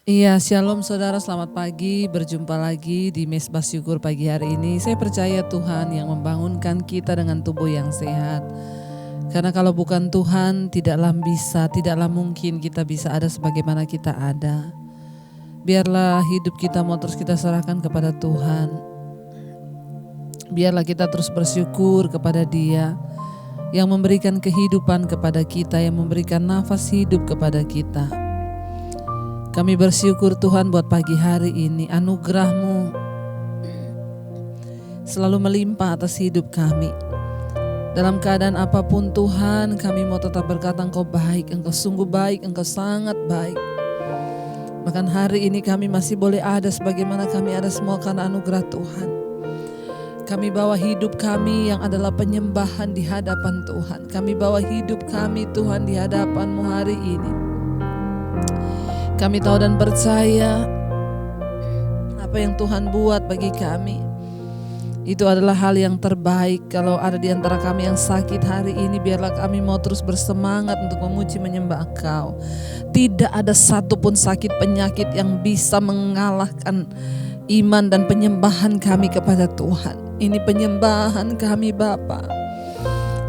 Iya, shalom saudara, selamat pagi. Berjumpa lagi di Mesbah Syukur pagi hari ini. Saya percaya Tuhan yang membangunkan kita dengan tubuh yang sehat. Karena kalau bukan Tuhan, tidaklah mungkin kita bisa ada sebagaimana kita ada. Biarlah hidup kita mau terus kita serahkan kepada Tuhan. Biarlah kita terus bersyukur kepada Dia yang memberikan kehidupan kepada kita, yang memberikan nafas hidup kepada kita. Kami bersyukur Tuhan buat pagi hari ini, anugerah-Mu selalu melimpah atas hidup kami. Dalam keadaan apapun Tuhan, kami mau tetap berkata Engkau baik, Engkau sungguh baik, Engkau sangat baik. Bahkan hari ini kami masih boleh ada sebagaimana kami ada semua karena anugerah Tuhan. Kami bawa hidup kami yang adalah penyembahan di hadapan Tuhan. Kami bawa hidup kami Tuhan di hadapan-Mu hari ini. Kami tahu dan percaya apa yang Tuhan buat bagi kami itu adalah hal yang terbaik. Kalau ada di antara kami yang sakit hari ini, biarlah kami mau terus bersemangat untuk memuji menyembah Engkau. Tidak ada satupun sakit penyakit yang bisa mengalahkan iman dan penyembahan kami kepada Tuhan. Ini penyembahan kami Bapa.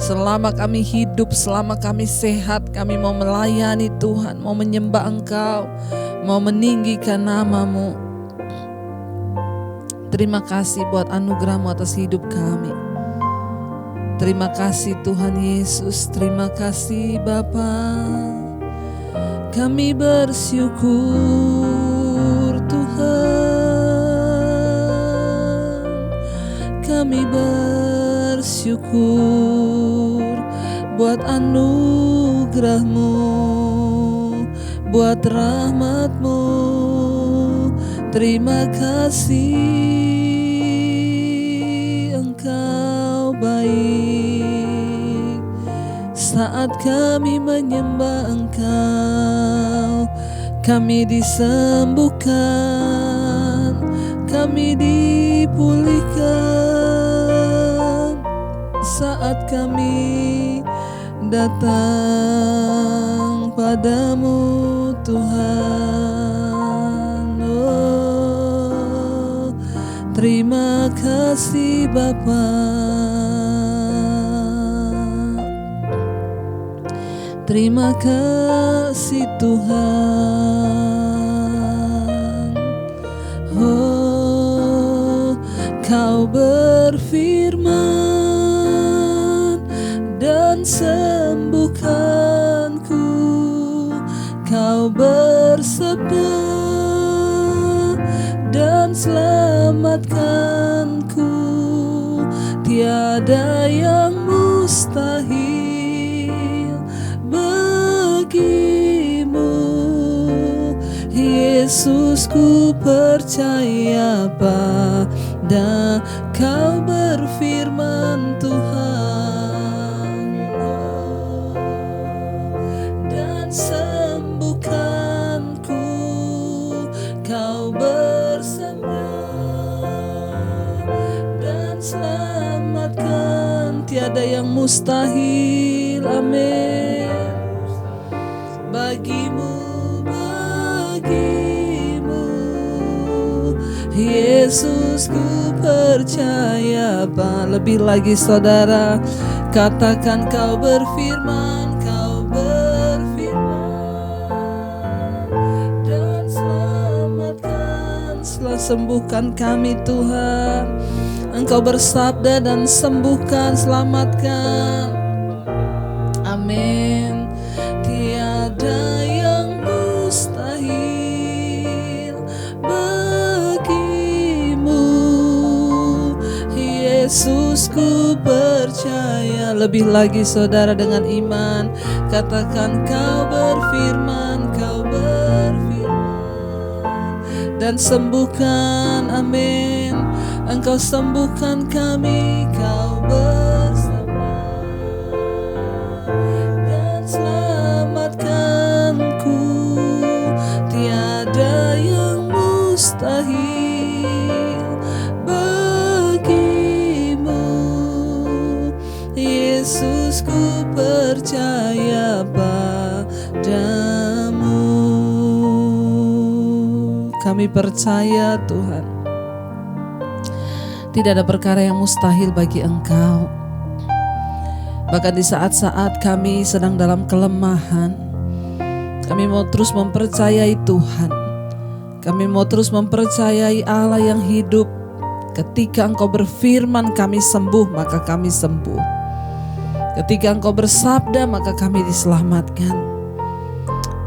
Selama kami hidup, selama kami sehat, kami mau melayani Tuhan, mau menyembah Engkau, mau meninggikan nama-Mu. Terima kasih buat anugerah-Mu atas hidup kami. Terima kasih Tuhan Yesus, terima kasih Bapa. Kami bersyukur Tuhan, kami bersyukur buat anugerah-Mu, buat rahmat-Mu. Terima kasih Engkau baik. Saat kami menyembah Engkau, kami disembuhkan, kami dipulihkan. Saat kami datang padamu Tuhan, oh, terima kasih Bapa. Terima kasih Tuhan. Oh, Kau berfirman dan sembuhkanku. Kau bersabda dan selamatkanku. Tiada yang mustahil bagimu. Yesus, ku percaya pada Kau berfirman Tuhan, dan sembuhkanku. Kau bersabda dan selamatkan. Tiada yang mustahil, amin, bagimu. Yesus, ku percaya. Lebih lagi saudara, katakan Kau berfirman, Kau berfirman dan selamatkan. Sembuhkan kami Tuhan. Engkau bersabda dan sembuhkan, selamatkan. Amin. Tiada yang mustahil bagimu. Yesus, ku percaya. Lebih lagi saudara, dengan iman katakan Kau berfirman, Kau berfirman dan sembuhkan. Amin. Engkau sembuhkan kami. Kau bersama dan selamatkanku. Tiada yang mustahil bagimu. Yesus, ku percaya padamu. kami percaya Tuhan, tidak ada perkara yang mustahil bagi Engkau. Bahkan di saat-saat kami sedang dalam kelemahan, kami mau terus mempercayai Tuhan. Kami mau terus mempercayai Allah yang hidup. Ketika Engkau berfirman kami sembuh, maka kami sembuh. Ketika Engkau bersabda, maka kami diselamatkan.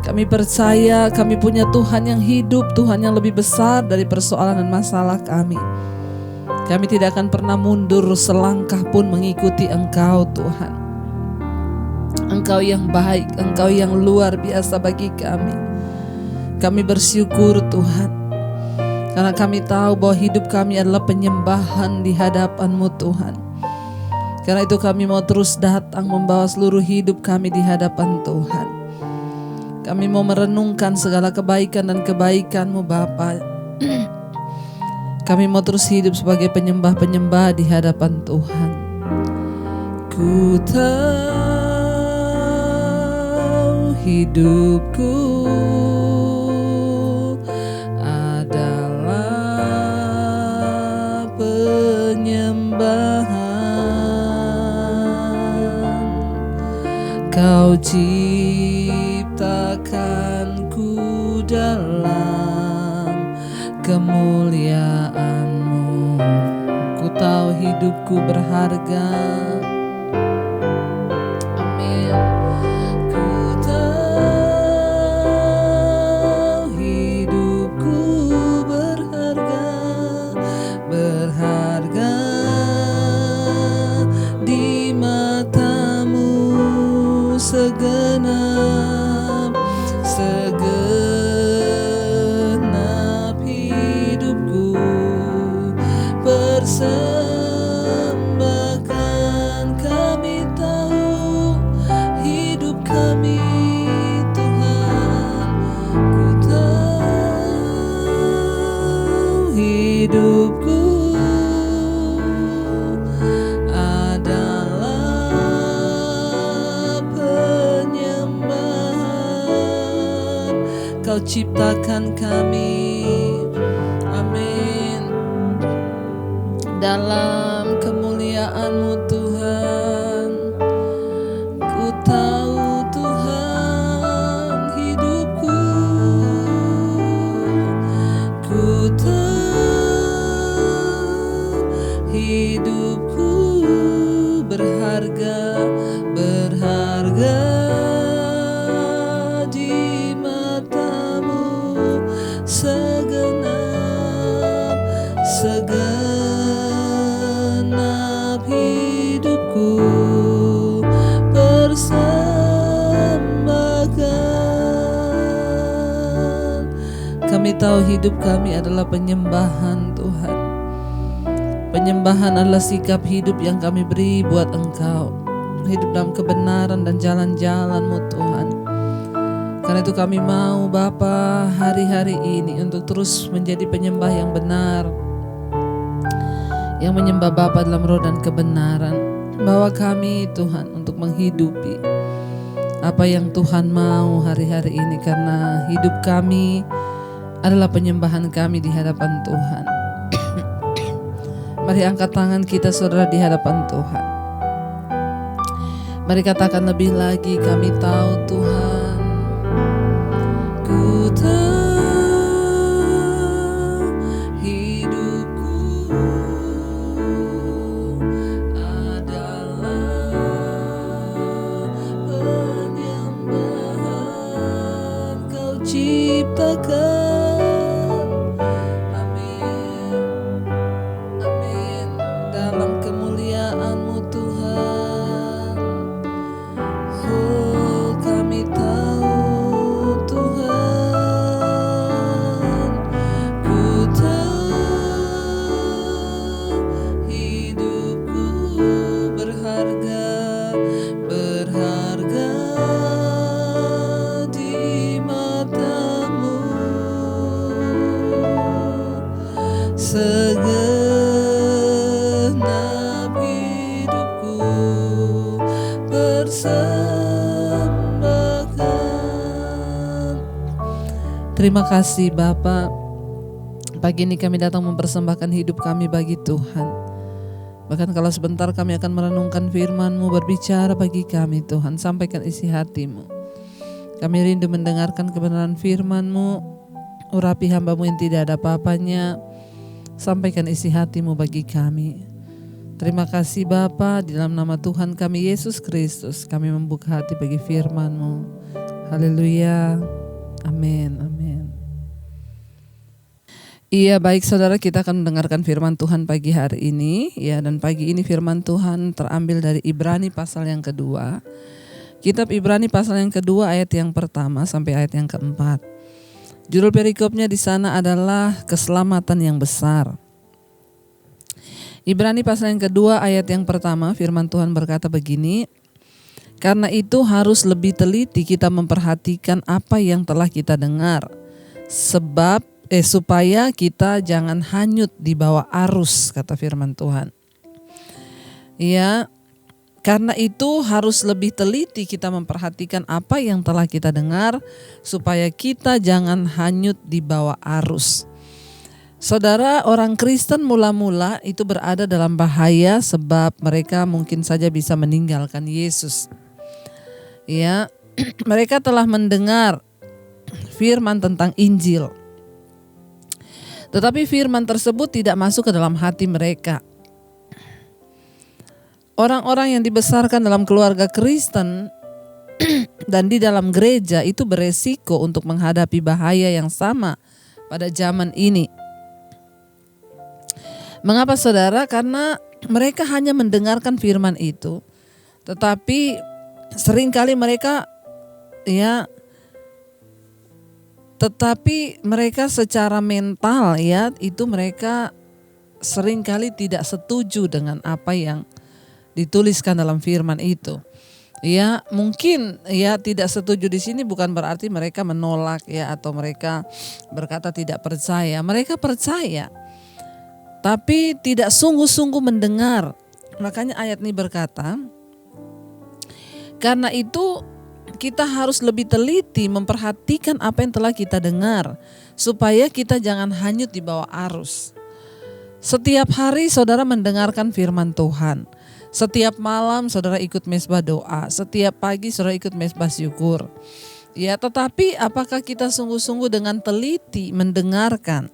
Kami percaya kami punya Tuhan yang hidup, Tuhan yang lebih besar dari persoalan dan masalah kami. Kami tidak akan pernah mundur selangkah pun mengikuti Engkau Tuhan. Engkau yang baik, Engkau yang luar biasa bagi kami. Kami bersyukur Tuhan, karena kami tahu bahwa hidup kami adalah penyembahan di hadapan-Mu Tuhan. Karena itu kami mau terus datang membawa seluruh hidup kami di hadapan Tuhan. Kami mau merenungkan segala kebaikan dan kebaikan-Mu Bapa. Kami mau terus hidup sebagai penyembah-penyembah di hadapan Tuhan. Ku tahu hidupku adalah penyembahan. Kau ciptakanku dalam kemuliaan-Mu. Ku tahu hidupku berharga. Amin. Ku tahu hidupku berharga, berharga di mata-Mu segenap persembahkan. Kami tahu hidup kami Tuhan. Ku tahu hidupku adalah penyembahan. Kau ciptakan kami, dalam kemuliaan-Mu Tuhan. Ku tahu Tuhan hidupku, ku tahu hidupku berharga, berharga di mata-Mu segenap hidupku persembahkan. Kami tahu hidup kami adalah penyembahan Tuhan. Penyembahan adalah sikap hidup yang kami beri buat Engkau. Hidup dalam kebenaran dan jalan-jalan-Mu Tuhan. Karena itu kami mau Bapa hari-hari ini untuk terus menjadi penyembah yang benar, yang menyembah Bapa dalam roh dan kebenaran. Bawa kami Tuhan untuk menghidupi apa yang Tuhan mau hari-hari ini, karena hidup kami adalah penyembahan kami di hadapan Tuhan. Mari angkat tangan kita saudara di hadapan Tuhan. Mari katakan lebih lagi, kami tahu Tuhan, ku tahu hidupku ciptakan. Amin, amin. Dalam kemuliaan-Mu Tuhan. Oh, kami tahu Tuhan, ku tahu hidupku berharga, berharga di mata-Mu segenap hidupku persembahkan. Terima kasih Bapa. Pagi ini kami datang mempersembahkan hidup kami bagi Tuhan. Bahkan kalau sebentar kami akan merenungkan firman-Mu, berbicara bagi kami Tuhan, sampaikan isi hati-Mu. Kami rindu mendengarkan kebenaran firman-Mu, urapi hamba-Mu yang tidak ada apa-apanya, sampaikan isi hati-Mu bagi kami. Terima kasih Bapa, di dalam nama Tuhan kami Yesus Kristus, kami membuka hati bagi firman-Mu. Haleluya, amin, amin. Iya, baik saudara, kita akan mendengarkan firman Tuhan pagi hari ini. Ya, dan pagi ini firman Tuhan terambil dari Ibrani pasal yang kedua. Kitab Ibrani pasal yang kedua ayat yang pertama sampai ayat yang keempat. Judul perikopnya di sana adalah keselamatan yang besar. Ibrani pasal yang kedua ayat yang pertama, firman Tuhan berkata begini. Karena itu harus lebih teliti kita memperhatikan apa yang telah kita dengar. Supaya kita jangan hanyut di bawah arus, kata firman Tuhan. Ya, karena itu harus lebih teliti kita memperhatikan apa yang telah kita dengar, supaya kita jangan hanyut di bawah arus. Saudara, orang Kristen mula-mula itu berada dalam bahaya sebab mereka mungkin saja bisa meninggalkan Yesus. Ya, mereka telah mendengar firman tentang Injil. Tetapi firman tersebut tidak masuk ke dalam hati mereka. Orang-orang yang dibesarkan dalam keluarga Kristen dan di dalam gereja itu beresiko untuk menghadapi bahaya yang sama pada zaman ini. Mengapa saudara? Karena mereka hanya mendengarkan firman itu, tetapi seringkali mereka secara mental itu mereka seringkali tidak setuju dengan apa yang dituliskan dalam firman itu. Ya, mungkin tidak setuju di sini bukan berarti mereka menolak atau mereka berkata tidak percaya. Mereka percaya, tapi tidak sungguh-sungguh mendengar. Makanya ayat ini berkata, karena itu kita harus lebih teliti memperhatikan apa yang telah kita dengar, supaya kita jangan hanyut di bawah arus. Setiap hari saudara mendengarkan firman Tuhan. Setiap malam saudara ikut mezbah doa. Setiap pagi saudara ikut mezbah syukur. Ya, tetapi apakah kita sungguh-sungguh dengan teliti mendengarkan?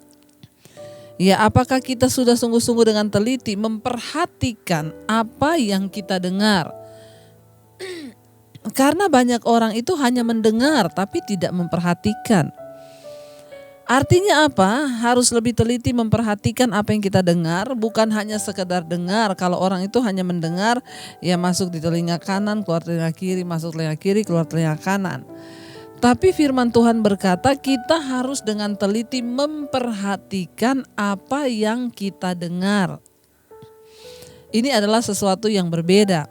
Ya, apakah kita sudah sungguh-sungguh dengan teliti memperhatikan apa yang kita dengar? Karena banyak orang itu hanya mendengar tapi tidak memperhatikan. Artinya apa? Harus lebih teliti memperhatikan apa yang kita dengar, bukan hanya sekedar dengar. Kalau orang itu hanya mendengar, masuk di telinga kanan, keluar telinga kiri, masuk telinga kiri, keluar telinga kanan. Tapi firman Tuhan berkata kita harus dengan teliti memperhatikan apa yang kita dengar. Ini adalah sesuatu yang berbeda.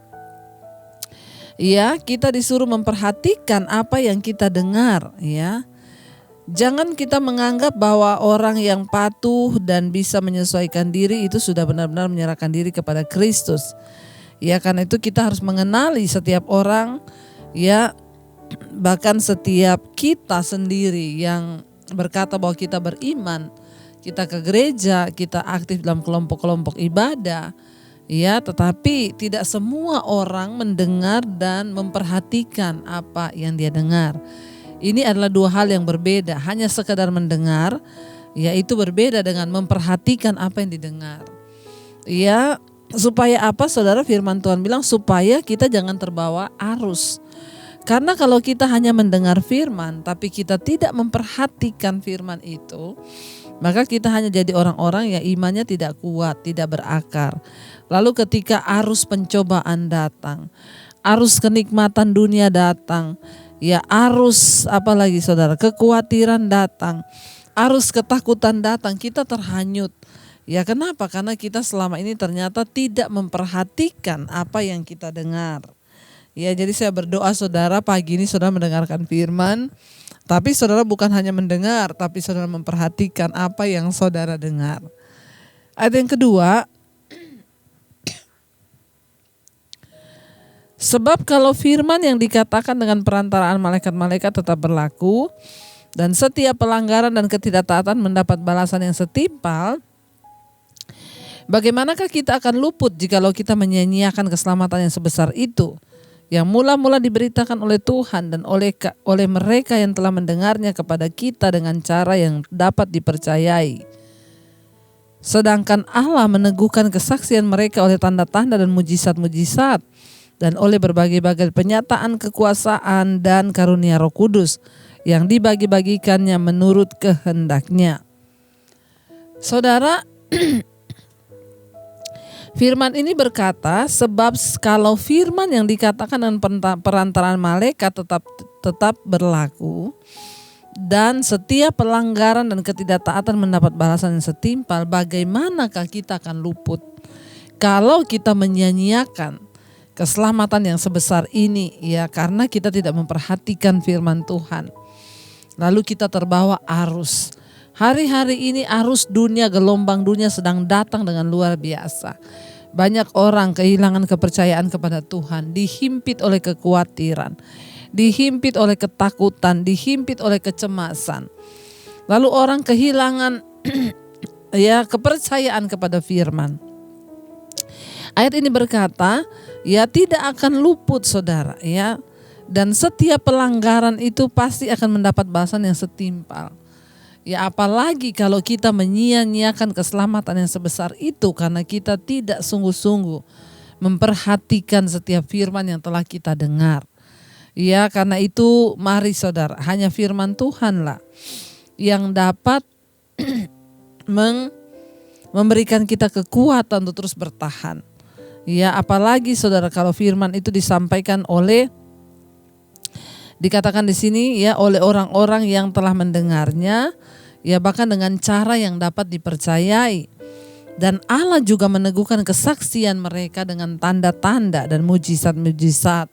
Ya, kita disuruh memperhatikan apa yang kita dengar, ya. Jangan kita menganggap bahwa orang yang patuh dan bisa menyesuaikan diri itu sudah benar-benar menyerahkan diri kepada Kristus. Ya, karena itu kita harus mengenali setiap orang, bahkan setiap kita sendiri yang berkata bahwa kita beriman, kita ke gereja, kita aktif dalam kelompok-kelompok ibadah. Ya, tetapi tidak semua orang mendengar dan memperhatikan apa yang dia dengar. Ini adalah dua hal yang berbeda. Hanya sekedar mendengar, itu berbeda dengan memperhatikan apa yang didengar. Ya, supaya apa saudara? Firman Tuhan bilang supaya kita jangan terbawa arus. Karena kalau kita hanya mendengar firman, tapi kita tidak memperhatikan firman itu, maka kita hanya jadi orang-orang yang imannya tidak kuat, tidak berakar. Lalu ketika arus pencobaan datang, arus kenikmatan dunia datang, arus apalagi saudara, kekhawatiran datang, arus ketakutan datang, kita terhanyut. Ya, kenapa? Karena kita selama ini ternyata tidak memperhatikan apa yang kita dengar. Ya, jadi saya berdoa saudara pagi ini saudara mendengarkan firman, tapi saudara bukan hanya mendengar, tapi saudara memperhatikan apa yang saudara dengar. Ayat yang kedua, sebab kalau firman yang dikatakan dengan perantaraan malaikat-malaikat tetap berlaku, Dan setiap pelanggaran dan ketidaktaatan mendapat balasan yang setimpal. Bagaimanakah kita akan luput jikalau kita menyia-nyiakan keselamatan yang sebesar itu, yang mula-mula diberitakan oleh Tuhan dan oleh mereka yang telah mendengarnya kepada kita dengan cara yang dapat dipercayai. Sedangkan Allah meneguhkan kesaksian mereka oleh tanda-tanda dan mujizat-mujizat dan oleh berbagai-bagai penyataan kekuasaan dan karunia Roh Kudus yang dibagi-bagikannya menurut kehendaknya. Saudara, firman ini berkata, sebab kalau firman yang dikatakan dengan perantaraan malaikat tetap berlaku, dan setiap pelanggaran dan ketidaktaatan mendapat balasan yang setimpal, bagaimanakah kita akan luput kalau kita menyia-nyiakan keselamatan yang sebesar ini, ya, karena kita tidak memperhatikan firman Tuhan. Lalu kita terbawa arus. Hari-hari ini arus dunia, gelombang dunia sedang datang dengan luar biasa. Banyak orang kehilangan kepercayaan kepada Tuhan, dihimpit oleh kekhawatiran, dihimpit oleh ketakutan, dihimpit oleh kecemasan. Lalu orang kehilangan kepercayaan kepada firman. Ayat ini berkata, ya tidak akan luput saudara, ya. Dan setiap pelanggaran itu pasti akan mendapat balasan yang setimpal. Ya apalagi kalau kita menyia-nyiakan keselamatan yang sebesar itu karena kita tidak sungguh-sungguh memperhatikan setiap firman yang telah kita dengar. Ya karena itu mari saudara, hanya firman Tuhanlah yang dapat memberikan kita kekuatan untuk terus bertahan. Ya apalagi saudara kalau firman itu disampaikan dikatakan di sini ya oleh orang-orang yang telah mendengarnya, ya bahkan dengan cara yang dapat dipercayai. Dan Allah juga meneguhkan kesaksian mereka dengan tanda-tanda dan mujizat-mujizat.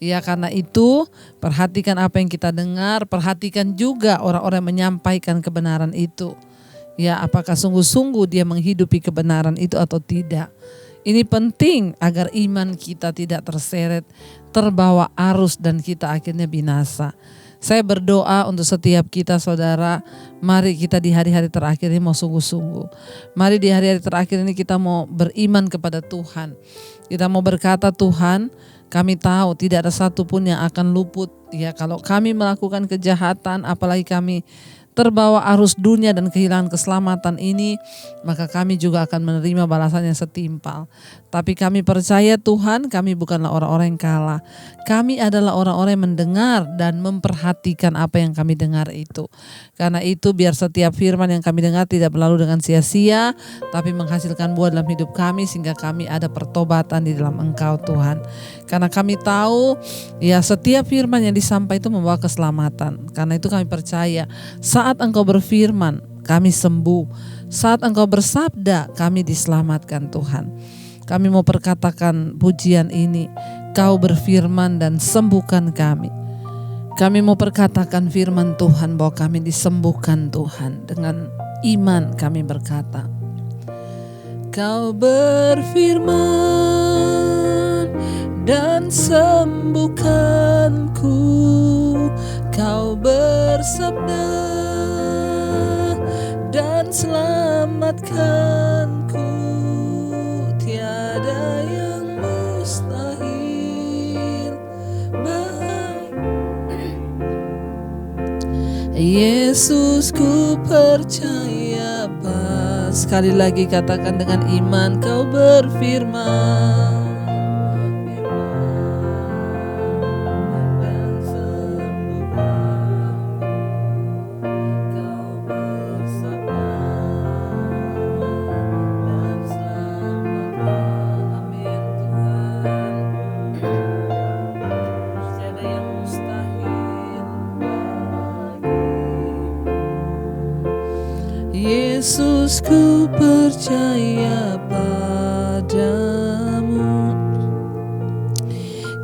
Ya karena itu perhatikan apa yang kita dengar, perhatikan juga orang-orang yang menyampaikan kebenaran itu. Ya apakah sungguh-sungguh dia menghidupi kebenaran itu atau tidak. Ini penting agar iman kita tidak terseret, terbawa arus dan kita akhirnya binasa. Saya berdoa untuk setiap kita saudara, mari kita di hari-hari terakhir ini mau sungguh-sungguh. Mari di hari-hari terakhir ini kita mau beriman kepada Tuhan. Kita mau berkata, Tuhan, kami tahu tidak ada satupun yang akan luput. Ya kalau kami melakukan kejahatan, apalagi kami terbawa arus dunia dan kehilangan keselamatan ini, maka kami juga akan menerima balasan yang setimpal. Tapi kami percaya Tuhan, kami bukanlah orang-orang yang kalah. Kami adalah orang-orang yang mendengar dan memperhatikan apa yang kami dengar itu. Karena itu biar setiap firman yang kami dengar tidak berlalu dengan sia-sia, tapi menghasilkan buah dalam hidup kami sehingga kami ada pertobatan di dalam Engkau Tuhan. Karena kami tahu ya setiap firman yang disampaikan itu membawa keselamatan. Karena itu kami percaya saat Engkau berfirman kami sembuh. Saat Engkau bersabda kami diselamatkan Tuhan. Kami mau perkatakan pujian ini, Kau berfirman dan sembuhkan kami. Kami mau perkatakan firman Tuhan bahwa kami disembuhkan Tuhan. Dengan iman kami berkata, Kau berfirman dan sembuhkanku, Kau bersabda dan selamatkanku. Tiada yang mustahil Yesus ku percaya. Sekali lagi katakan dengan iman, Kau berfirman Yesus ku percaya padamu.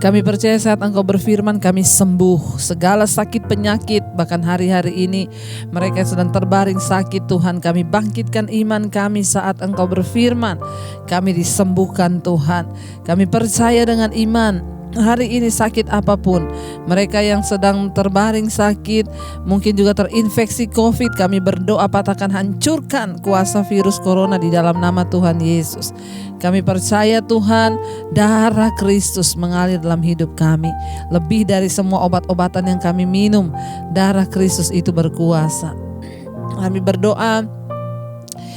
Kami percaya saat Engkau berfirman kami sembuh segala sakit penyakit. Bahkan hari-hari ini mereka yang sedang terbaring sakit, Tuhan kami bangkitkan iman kami saat Engkau berfirman. Kami disembuhkan Tuhan. Kami percaya dengan iman hari ini sakit apapun, mereka yang sedang terbaring sakit, mungkin juga terinfeksi COVID, kami berdoa patahkan, hancurkan kuasa virus corona di dalam nama Tuhan Yesus. Kami percaya Tuhan, darah Kristus mengalir dalam hidup kami. Lebih dari semua obat-obatan yang kami minum, darah Kristus itu berkuasa. Kami berdoa,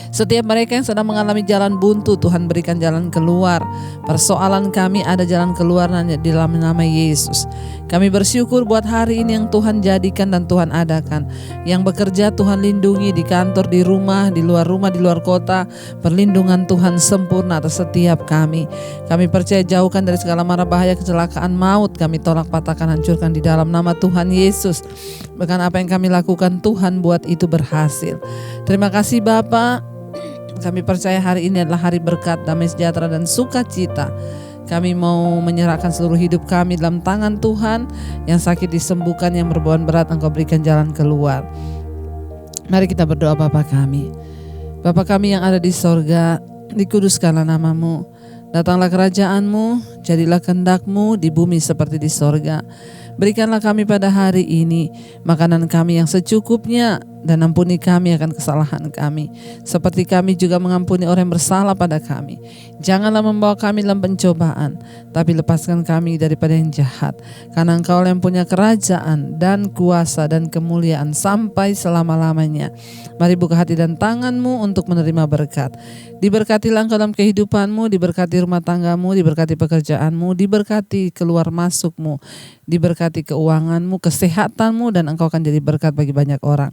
setiap mereka yang sedang mengalami jalan buntu, Tuhan berikan jalan keluar. Persoalan kami ada jalan keluar di dalam nama Yesus. Kami bersyukur buat hari ini yang Tuhan jadikan dan Tuhan adakan. Yang bekerja Tuhan lindungi di kantor, di rumah, di luar kota. Perlindungan Tuhan sempurna atas setiap kami. Kami percaya jauhkan dari segala mara bahaya, kecelakaan, maut. Kami tolak, patahkan, hancurkan di dalam nama Tuhan Yesus. Bahkan apa yang kami lakukan Tuhan buat itu berhasil. Terima kasih Bapa. Kami percaya hari ini adalah hari berkat, damai sejahtera dan sukacita. Kami mau menyerahkan seluruh hidup kami dalam tangan Tuhan. Yang sakit disembuhkan, yang berbeban berat Engkau berikan jalan keluar. Mari kita berdoa. Bapa kami, Bapa kami yang ada di sorga, dikuduskanlah nama-Mu. Datanglah kerajaan-Mu, jadilah kehendak-Mu di bumi seperti di sorga. Berikanlah kami pada hari ini makanan kami yang secukupnya, dan ampuni kami akan kesalahan kami, seperti kami juga mengampuni orang yang bersalah pada kami. Janganlah membawa kami dalam pencobaan, tapi lepaskan kami daripada yang jahat. Karena Engkau yang punya kerajaan dan kuasa dan kemuliaan sampai selama-lamanya. Mari buka hati dan tangan-Mu untuk menerima berkat. Diberkatilah Engkau dalam kehidupan-Mu, diberkati rumah tangga-Mu, diberkati pekerjaan-Mu, diberkati keluar masuk-Mu, diberkati keuangan-Mu, kesehatan-Mu, dan Engkau akan jadi berkat bagi banyak orang.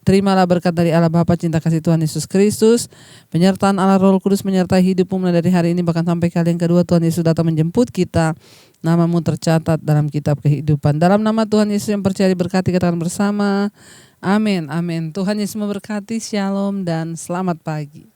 Terimalah berkat dari Allah Bapa, cinta kasih Tuhan Yesus Kristus, penyertaan Allah Roh Kudus menyertai hidupmu mulai dari hari ini bahkan sampai kali yang kedua Tuhan Yesus datang menjemput kita. Nama-Mu tercatat dalam kitab kehidupan. Dalam nama Tuhan Yesus yang percaya diberkati, katakan bersama, amin, amin. Tuhan Yesus memberkati, shalom dan selamat pagi.